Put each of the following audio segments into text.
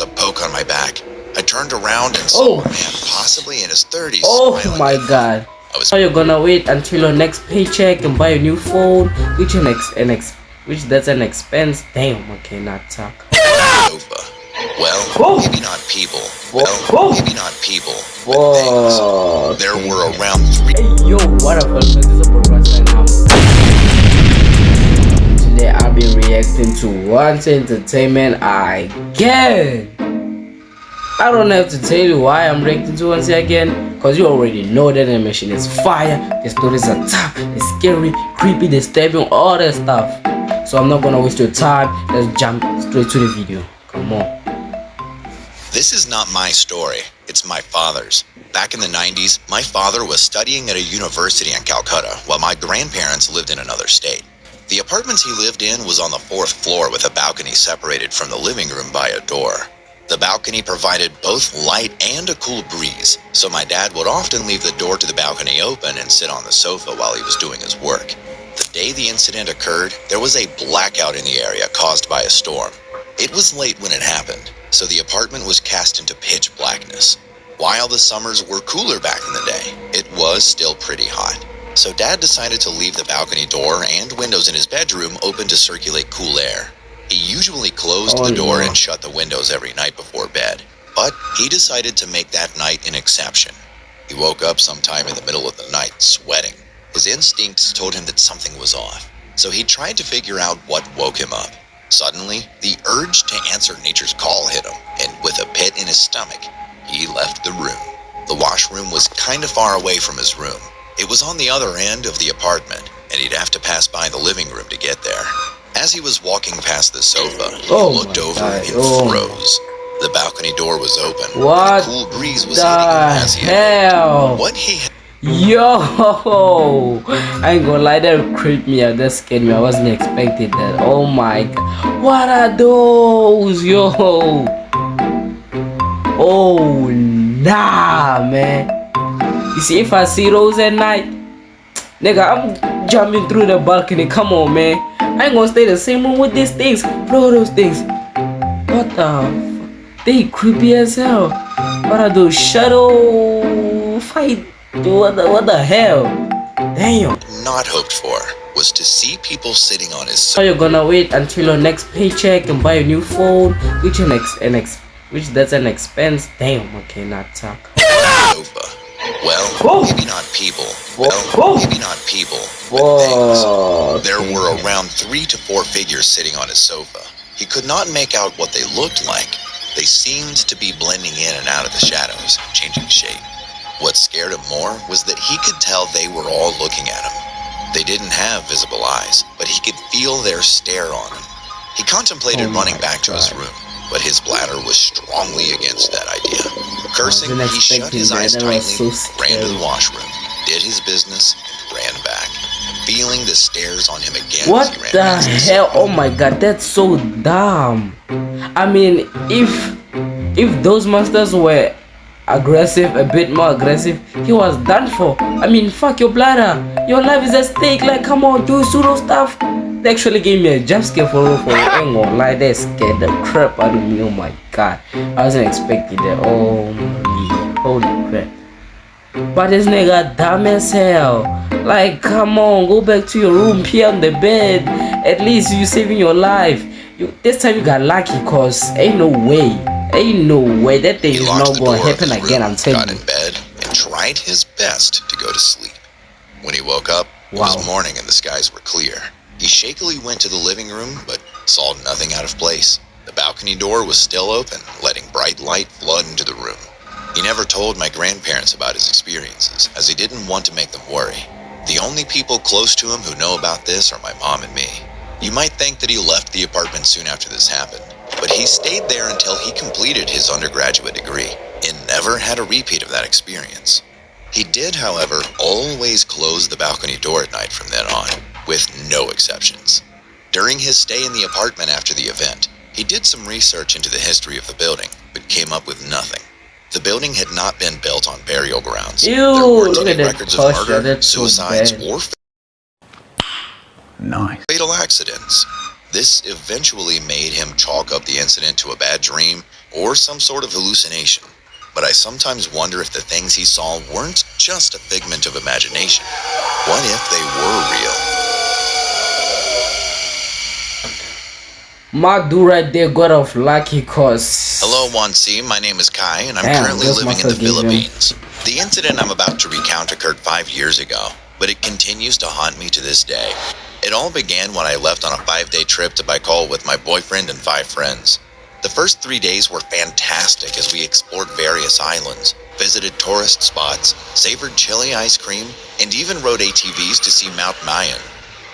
felt a poke on my back. I turned around and saw a man, possibly in his 30s, Oh smiling my at me. god. I was So you're gonna wait until your next paycheck and buy a new phone, which that's an expense. Damn, okay, not talk. sofa. Well, maybe not people. Well, maybe not people, but things. There were around 3. Hey yo, what up, fellas? This is a Progress now. Today I'll be reacting to Once Entertainment again. I don't have to tell you why I'm reacting to Once again, because you already know that animation is fire. The stories are tough, it's scary, creepy, disturbing, all that stuff. So I'm not gonna waste your time. Let's jump straight to the video. Come on. This is not my story, it's my father's. Back in the 90s, my father was studying at a university in Calcutta while my grandparents lived in another state. The apartment he lived in was on the 4th floor with a balcony separated from the living room by a door. The balcony provided both light and a cool breeze, so my dad would often leave the door to the balcony open and sit on the sofa while he was doing his work. The day the incident occurred, there was a blackout in the area caused by a storm. It was late when it happened, so the apartment was cast into pitch blackness. While the summers were cooler back in the day, it was still pretty hot. So Dad decided to leave the balcony door and windows in his bedroom open to circulate cool air. He usually closed the door and shut the windows every night before bed, but he decided to make that night an exception. He woke up sometime in the middle of the night, sweating. His instincts told him that something was off, so he tried to figure out what woke him up. Suddenly, the urge to answer nature's call hit him, and with a pit in his stomach, he left the room. The washroom was kind of far away from his room. It was on the other end of the apartment, and he'd have to pass by the living room to get there. As he was walking past the sofa, he looked over and froze. The balcony door was open, and a cool breeze was hitting him as he had looked. What he Yo, I ain't gonna lie, that creeped me out, that scared me. I wasn't expecting that. Oh my god, what are those? Yo, oh nah, man. You see, if I see those at night, nigga, I'm jumping through the balcony. Come on, man. I ain't gonna stay in the same room with these things. Bro, those things. What the they creepy as hell. What are those shadow fight? What the hell? Damn. Not hoped for was to see people sitting on his So you're gonna wait until your next paycheck and buy a new phone, which that's an expense. Damn. Okay, not talk. sofa. Well, maybe not people. Well, maybe not people, but things. There were around 3 to 4 figures sitting on his sofa. He could not make out what they looked like. They seemed to be blending in and out of the shadows, changing shape. What scared him more was that he could tell they were all looking at him. They didn't have visible eyes, but he could feel their stare on him. He contemplated running back to his room, but his bladder was strongly against that idea. Cursing, he shut his eyes tightly, ran to the washroom, did his business, and ran back, feeling the stares on him again. What the hell? Oh my god, that's so dumb. I mean, if those monsters were aggressive, a bit more aggressive, he was done for. I mean, fuck your bladder, your life is at stake. Like, come on, do pseudo stuff. They actually gave me a jump scare for I ain't gonna lie, they scared the crap out of me. Oh my god, I wasn't expecting that. Oh my, holy crap. But this nigga dumb as hell. Like, come on, go back to your room, pee on the bed. At least you saving your life. This time you got lucky, cause ain't no way that thing is not gonna happen again. I'm telling you. Got in bed and tried his best to go to sleep. When he woke up, it was morning and the skies were clear. He shakily went to the living room, but saw nothing out of place. The balcony door was still open, letting bright light flood into the room. He never told my grandparents about his experiences, as he didn't want to make them worry. The only people close to him who know about this are my mom and me. You might think that he left the apartment soon after this happened, but he stayed there until he completed his undergraduate degree and never had a repeat of that experience. He did, however, always close the balcony door at night from then on, with no exceptions. During his stay in the apartment after the event, he did some research into the history of the building, but came up with nothing. The building had not been built on burial grounds. There weren't any records of murder, suicides, or fatal accidents. This eventually made him chalk up the incident to a bad dream or some sort of hallucination. But I sometimes wonder if the things he saw weren't just a figment of imagination. What if they were real? Mark do right there got off lucky cause. Hello, 1C. My name is Kai, and I'm Damn, currently this living in must the have given- Philippines. The incident I'm about to recount occurred 5 years ago, but it continues to haunt me to this day. It all began when I left on a 5-day trip to Bicol with my boyfriend and 5 friends. The first 3 days were fantastic as we explored various islands, visited tourist spots, savored chili ice cream, and even rode ATVs to see Mount Mayon.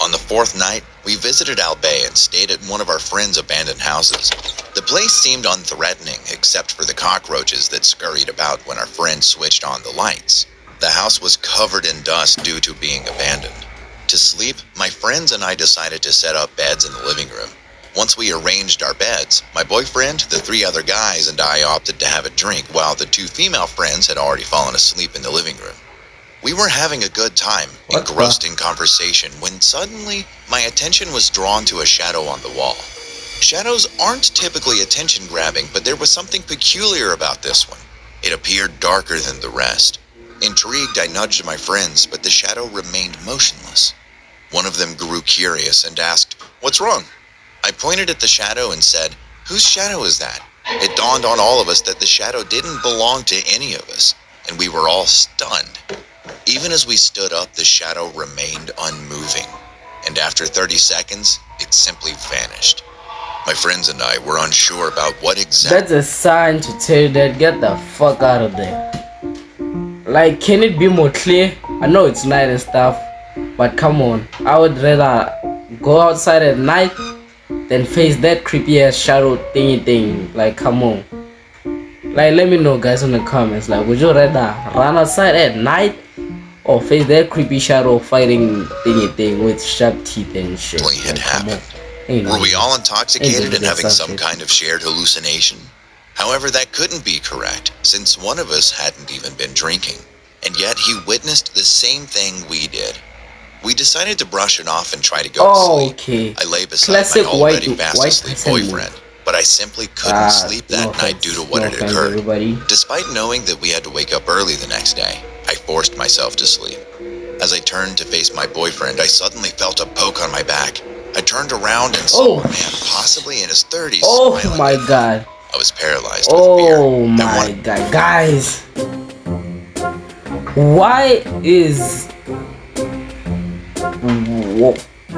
On the 4th night, we visited Albay and stayed at one of our friends' abandoned houses. The place seemed unthreatening except for the cockroaches that scurried about when our friend switched on the lights. The house was covered in dust due to being abandoned. To sleep, my friends and I decided to set up beds in the living room. Once we arranged our beds, my boyfriend, the 3 other guys, and I opted to have a drink while the 2 female friends had already fallen asleep in the living room. We were having a good time, engrossed in conversation, when suddenly my attention was drawn to a shadow on the wall. Shadows aren't typically attention-grabbing, but there was something peculiar about this one. It appeared darker than the rest. Intrigued, I nudged my friends, but the shadow remained motionless. One of them grew curious and asked, "What's wrong?" I pointed at the shadow and said, "Whose shadow is that?" It dawned on all of us that the shadow didn't belong to any of us, and we were all stunned. Even as we stood up, the shadow remained unmoving, and after 30 seconds, it simply vanished. My friends and I were unsure about what exactly... That's a sign to tell you that get the fuck out of there. Like, can it be more clear? I know it's night and stuff, but come on. I would rather go outside at night than face that creepy ass shadow thingy thing. Like, come on. Like, let me know, guys, in the comments. Like, would you rather run outside at night or face that creepy shadow fighting thingy thing with sharp teeth and shit? had Like, come happened? on. Were we all intoxicated and Ain't having some something. kind of shared hallucination? However, that couldn't be correct, since one of us hadn't even been drinking, and yet he witnessed the same thing we did. We decided to brush it off and try to go to sleep. Okay. I lay beside Classic my already white fast asleep person move. boyfriend, but I simply couldn't sleep that no night offense, due to what no had offense, occurred. everybody. Despite knowing that we had to wake up early the next day, I forced myself to sleep. As I turned to face my boyfriend, I suddenly felt a poke on my back. I turned around and saw a man, possibly in his 30s, Oh smiling my at me. god. I was paralyzed with fear. Oh I my wanted god. Guys. Why is...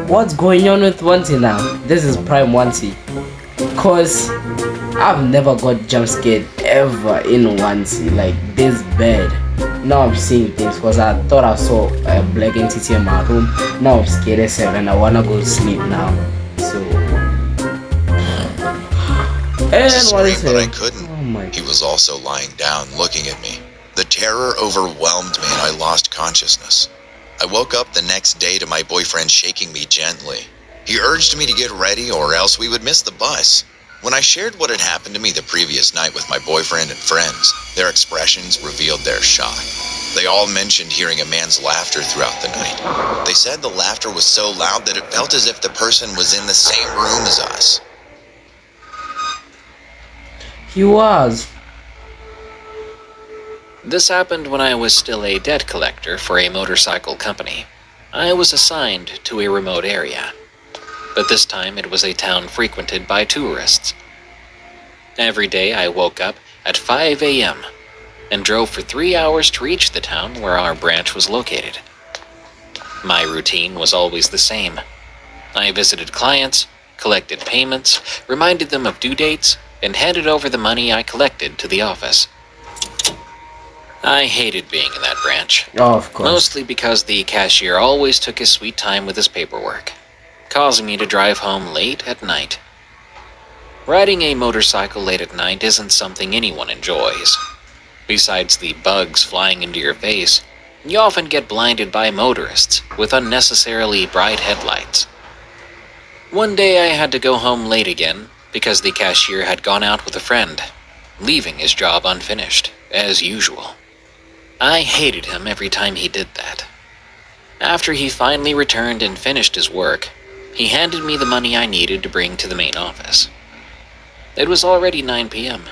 What's going on with Wanty now? This is Prime Wanty. Cause I've never got jump scared ever in Wanty like this bad. Now I'm seeing things because I thought I saw a black entity in my room. Now I'm scared as hell and I wanna go to sleep now. So to and what scream, is but I it? couldn't. Oh my He was also lying down, looking at me. The terror overwhelmed me and I lost consciousness. I woke up the next day to my boyfriend shaking me gently. He urged me to get ready or else we would miss the bus. When I shared what had happened to me the previous night with my boyfriend and friends, their expressions revealed their shock. They all mentioned hearing a man's laughter throughout the night. They said the laughter was so loud that it felt as if the person was in the same room as us. He was. This happened when I was still a debt collector for a motorcycle company. I was assigned to a remote area, but this time it was a town frequented by tourists. Every day I woke up at 5 a.m. and drove for 3 hours to reach the town where our branch was located. My routine was always the same. I visited clients, collected payments, reminded them of due dates, and handed over the money I collected to the office. I hated being in that branch, Oh, of course. mostly because the cashier always took his sweet time with his paperwork, causing me to drive home late at night. Riding a motorcycle late at night isn't something anyone enjoys. Besides the bugs flying into your face, you often get blinded by motorists with unnecessarily bright headlights. One day I had to go home late again because the cashier had gone out with a friend, leaving his job unfinished, as usual. I hated him every time he did that. After he finally returned and finished his work, he handed me the money I needed to bring to the main office. It was already 9 p.m.,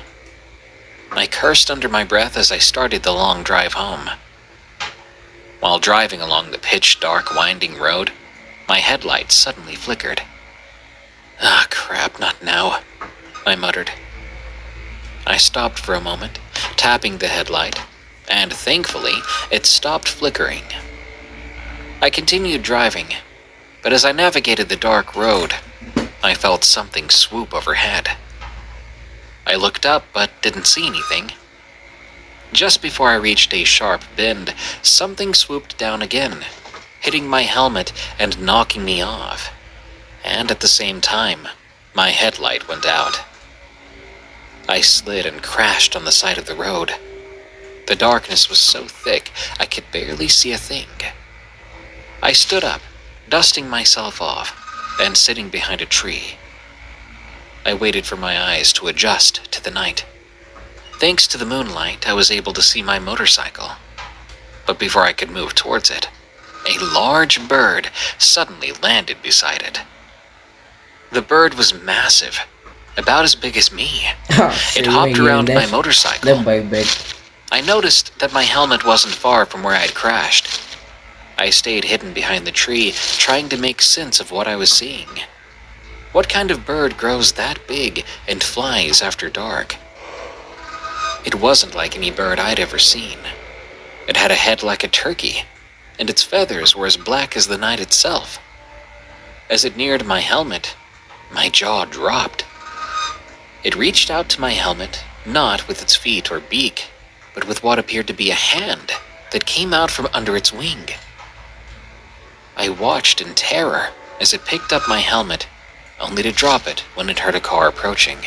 I cursed under my breath as I started the long drive home. While driving along the pitch-dark, winding road, my headlights suddenly flickered. Ah, crap, not now, I muttered. I stopped for a moment, tapping the headlight, and thankfully, it stopped flickering. I continued driving, but as I navigated the dark road, I felt something swoop overhead. I looked up but didn't see anything. Just before I reached a sharp bend, something swooped down again, hitting my helmet and knocking me off. And at the same time, my headlight went out. I slid and crashed on the side of the road. The darkness was so thick I could barely see a thing. I stood up, dusting myself off, and sitting behind a tree. I waited for my eyes to adjust to the night. Thanks to the moonlight, I was able to see my motorcycle. But before I could move towards it, a large bird suddenly landed beside it. The bird was massive, about as big as me. It hopped around my motorcycle. I noticed that my helmet wasn't far from where I'd crashed. I stayed hidden behind the tree, trying to make sense of what I was seeing. What kind of bird grows that big and flies after dark? It wasn't like any bird I'd ever seen. It had a head like a turkey, and its feathers were as black as the night itself. As it neared my helmet, my jaw dropped. It reached out to my helmet, not with its feet or beak, but with what appeared to be a hand that came out from under its wing. I watched in terror as it picked up my helmet, only to drop it when it heard a car approaching.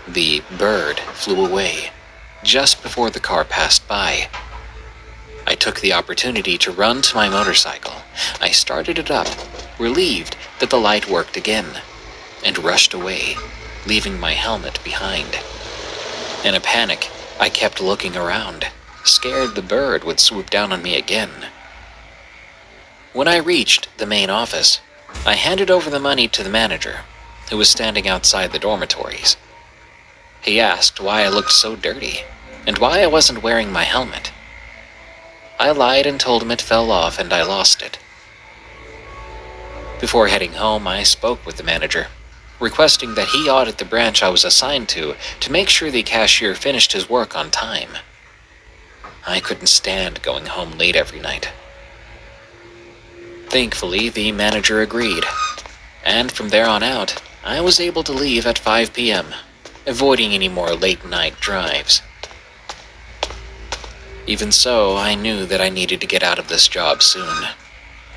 The bird flew away just before the car passed by. I took the opportunity to run to my motorcycle. I started it up, relieved that the light worked again, and rushed away, leaving my helmet behind. In a panic, I kept looking around, scared the bird would swoop down on me again. When I reached the main office, I handed over the money to the manager, who was standing outside the dormitories. He asked why I looked so dirty, and why I wasn't wearing my helmet. I lied and told him it fell off and I lost it. Before heading home, I spoke with the manager, requesting that he audit the branch I was assigned to make sure the cashier finished his work on time. I couldn't stand going home late every night. Thankfully, the manager agreed, and from there on out, I was able to leave at 5 p.m., avoiding any more late-night drives. Even so, I knew that I needed to get out of this job soon,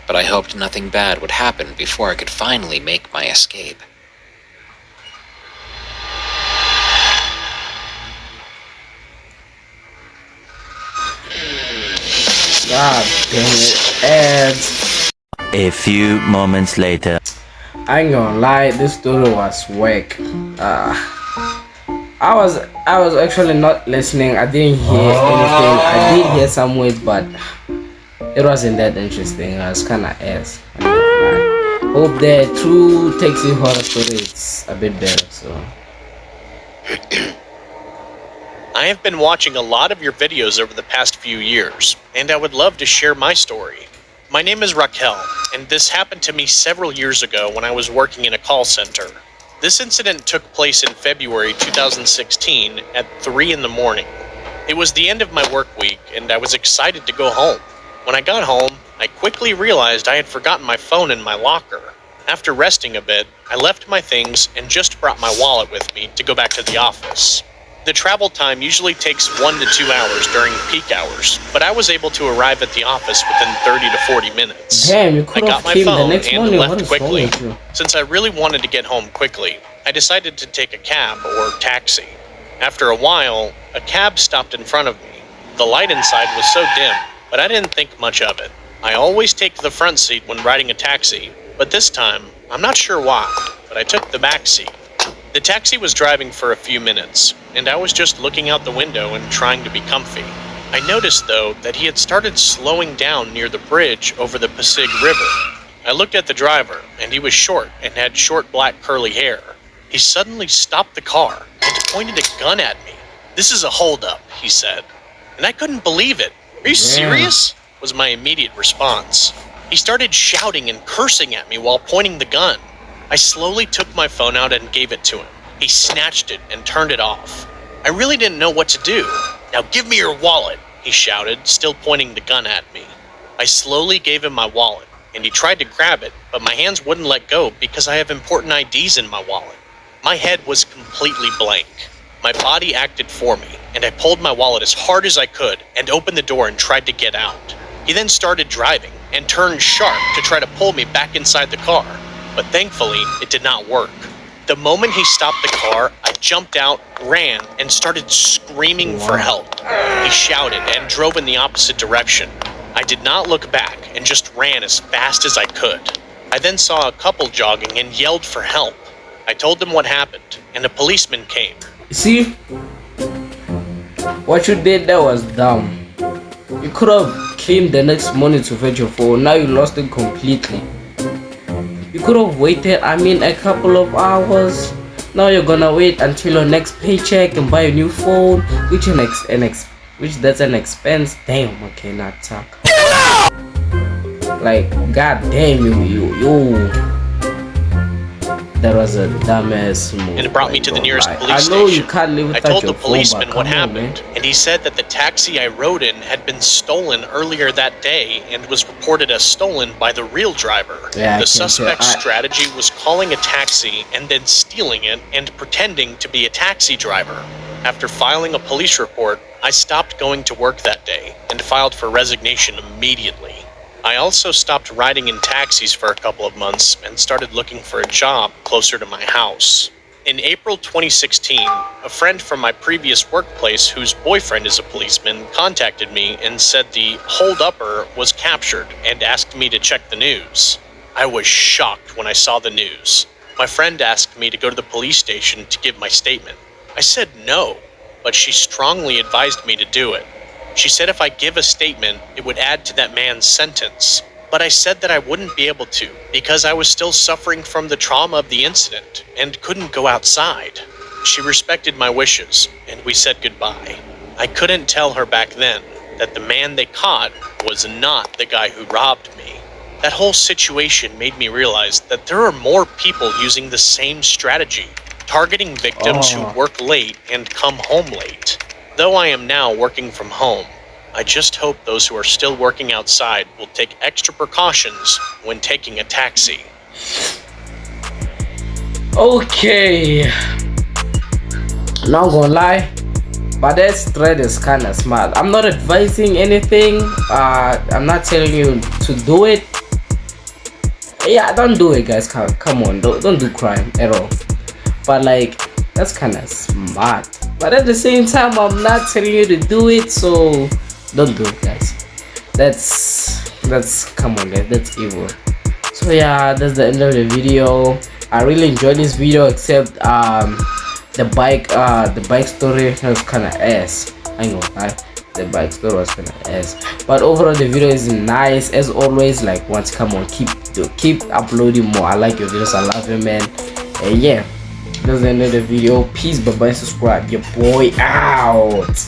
but I hoped nothing bad would happen before I could finally make my escape. God damn it, ads. A few moments later. I ain't gonna lie, this story was whack. I was actually not listening. I didn't hear anything. I did hear some words, but it wasn't that interesting. It was kinda ass. I'm not gonna lie. Hope the true taxi horror story is a bit better, so. I have been watching a lot of your videos over the past few years, and I would love to share my story. My name is Raquel, and this happened to me several years ago when I was working in a call center. This incident took place in February 2016 at 3 in the morning. It was the end of my work week, and I was excited to go home. When I got home, I quickly realized I had forgotten my phone in my locker. After resting a bit, I left my things and just brought my wallet with me to go back to the office. The travel time usually takes 1 to 2 hours during peak hours, but I was able to arrive at the office within 30 to 40 minutes. Damn, you I could got have my came the phone next and morning. What left is wrong quickly. with you? Since I really wanted to get home quickly, I decided to take a cab or taxi. After a while, a cab stopped in front of me. The light inside was so dim, but I didn't think much of it. I always take the front seat when riding a taxi, but this time, I'm not sure why, but I took the back seat. The taxi was driving for a few minutes, and I was just looking out the window and trying to be comfy. I noticed, though, that he had started slowing down near the bridge over the Pasig River. I looked at the driver, and he was short and had short black curly hair. He suddenly stopped the car and pointed a gun at me. "This is a holdup," he said. And I couldn't believe it. "Are you serious?" was my immediate response. He started shouting and cursing at me while pointing the gun. I slowly took my phone out and gave it to him. He snatched it and turned it off. I really didn't know what to do. "Now give me your wallet," he shouted, still pointing the gun at me. I slowly gave him my wallet, and he tried to grab it, but my hands wouldn't let go because I have important IDs in my wallet. My head was completely blank. My body acted for me, and I pulled my wallet as hard as I could and opened the door and tried to get out. He then started driving and turned sharp to try to pull me back inside the car, but thankfully it did not work. The moment he stopped the car, I jumped out, ran, and started screaming for help. He shouted and drove in the opposite direction. I did not look back and just ran as fast as I could. I then saw a couple jogging and yelled for help. I told them what happened, and a policeman came. See, what you did there was dumb. You could have came the next morning to fetch your phone. Now you lost it completely. You could have waited, a couple of hours. Now you're gonna wait until your next paycheck and buy a new phone, which that's an expense. Damn, okay, not talk. Like, god damn you. That was a dumbass move. And it brought me to the nearest police I know station. You can't live I without told your the policeman phone, what come on, happened, man. and he said that the taxi I rode in had been stolen earlier that day and was reported as stolen by the real driver. Yeah, the suspect's strategy was calling a taxi and then stealing it and pretending to be a taxi driver. After filing a police report, I stopped going to work that day and filed for resignation immediately. I also stopped riding in taxis for a couple of months and started looking for a job closer to my house. In April 2016, a friend from my previous workplace whose boyfriend is a policeman contacted me and said the hold-upper was captured and asked me to check the news. I was shocked when I saw the news. My friend asked me to go to the police station to give my statement. I said no, but she strongly advised me to do it. She said if I give a statement, it would add to that man's sentence. But I said that I wouldn't be able to because I was still suffering from the trauma of the incident and couldn't go outside. She respected my wishes, and we said goodbye. I couldn't tell her back then that the man they caught was not the guy who robbed me. That whole situation made me realize that there are more people using the same strategy, targeting victims who work late and come home late. Though I am now working from home, I just hope those who are still working outside will take extra precautions when taking a taxi. Okay. Not gonna lie, but that thread is kind of smart. I'm not advising anything. I'm not telling you to do it. Yeah, don't do it, guys. Come on, don't do crime at all. But like, that's kind of smart. But at the same time, I'm not telling you to do it, so don't do it, guys. That's come on, guys. That's evil. So yeah, that's the end of the video. I really enjoyed this video, except the bike story was kind of ass. I know, the bike story was kind of ass. But overall, the video is nice as always. Like, once, come on, keep uploading more. I like your videos. I love you, man. And yeah. That's the end of the video. Peace, bye bye, subscribe. Your boy out.